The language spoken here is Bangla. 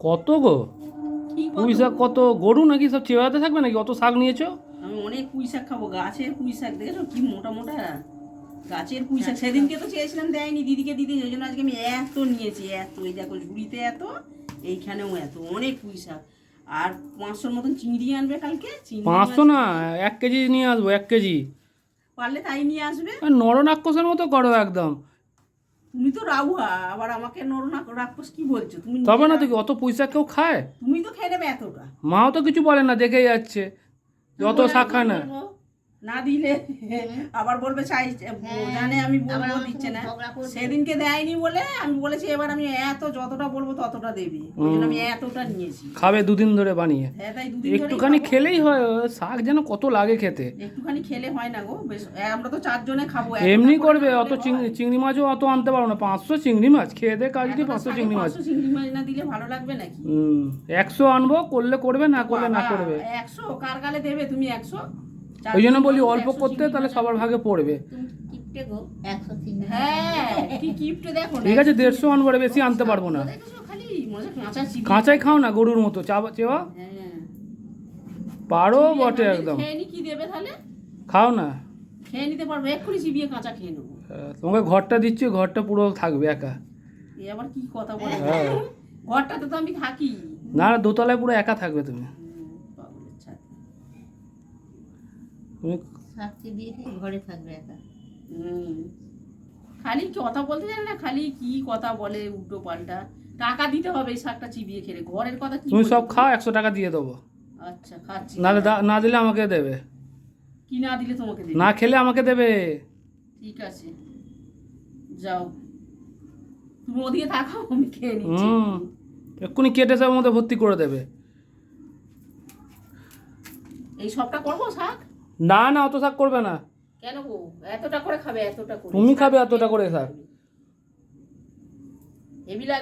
কত গো? পুঁই শাক কত? গরু নাকি সব চেয়ারাতে থাকবে নাকি? অত শাক নিয়েছো? আমি অনেক পুঁই শাক খাবো, গাছের পুঁই শাক দেখেছো কি মোটা মোটা গাছের পুঁই শাক। সেদিনকে তো চেয়েছিলাম দেয়নি, দিদিকে দিদি, ওই জন্য আজকে আমি এত নিয়েছি, এত। এই দেখো ঝুড়িতে এত, এইখানেও এত, অনেক পুঁই শাক। আর 500-র মতন চিংড়ি আনবে কালকে। 500 না, 1 কেজি নিয়ে আসবো, 1 কেজি। পারলে তাই নিয়ে আসবে। নরনাক্ষসের মতো করো একদম। তুমি তো রাউহা, আবার আমাকে রাক্ষস কি বলছো তুমি? তবে না, তুই অত পুঁই শাক কেউ খায়? তুমি তো খেয়ে নেবে এতটা। মাও তো কিছু বলে না, দেখে যাচ্ছে যত শাক খায় না। না দিলে আবার বলবে চাই, জানে আমি বলবো দিচ্ছে না। সেদিনকে দেয়নি বলে আমি বলেছি এবার আমি যতটা বলবো ততটা দেবে, ওই জন্য আমি এতটা নিয়েছি। খাবে 2 দিন ধরে বানিয়ে। হ্যাঁ, তাই 2 দিন ধরে একটুখানি খেলেই হয়। শাক যেন কত লাগে খেতে। একটুখানি খেলে হয় না গো, বেশ। আমরা তো 4 জনে খাবো। এমনি করবে, অত চিংড়ি মাছও অত আনতে পারো না। 500 চিংড়ি মাছ খেয়ে দে কাজ দিই। 500 চিংড়ি মাছ, 500 চিংড়ি মাছ না দিলে ভালো লাগবে নাকি? 100 আনবো, করলে করবে, না করলে না করবে। 100 কার গালে দেবে তুমি? 100? ওই জন্য বলি অল্প করতে, তাহলে সবার ভাগে পড়বে। হ্যাঁ, কি কিপটে দেখো। ঠিক আছে, 150 আনবো, বেশি আনতে পারবো না। খালি মনে হচ্ছে কাঁচা চিংড়ি। কাঁচাই খাও না, গরুর মতো চেওয়া। হ্যাঁ, পারো বটে একদম। খেয়ে নি, কি দেবে তাহলে? খাও না। খেয়ে নিতে পারবো, এক্ষুনি চিবিয়ে কাঁচা খেয়ে নেবো। তোমাকে ঘরটা দিচ্ছি, ঘরটা পুরো থাকবে একা। এ আবার কি কথা বলে? ঘরটাতে তো আমি থাকি। না, দোতলায় পুরো একা থাকবে তুমি। পাগলের ছাতা। তুমি ঘরে থাকবে একা। খালি কথা বলতে জানে না, খালি কি কথা বলে উল্টো পাল্টা। টাকা দিতে হবে এই শাকটা চিবিয়ে খেলে, ঘরের কথা কি? তুমি সব খাও, 100 টাকা দিয়ে দেবো। আচ্ছা, খাচ্ছি। না দিলে আমাকে দেবে। কি না দিলে তোমাকে দেবে? না খেলে আমাকে দেবে। ঠিক আছে, যাও তুমি ওদিকে থাকো, আমি খেয়ে নিচ্ছি। এক্ষুনি কেটে সব মধ্যে ভর্তি করে দেবে। এই সবটা করবো শাক? না না, অত শাক করবে না। কেন গো? এতটা করে খাবে? এতটা করে তুমি খাবে এতটা করে শাক? হেভি লাগে।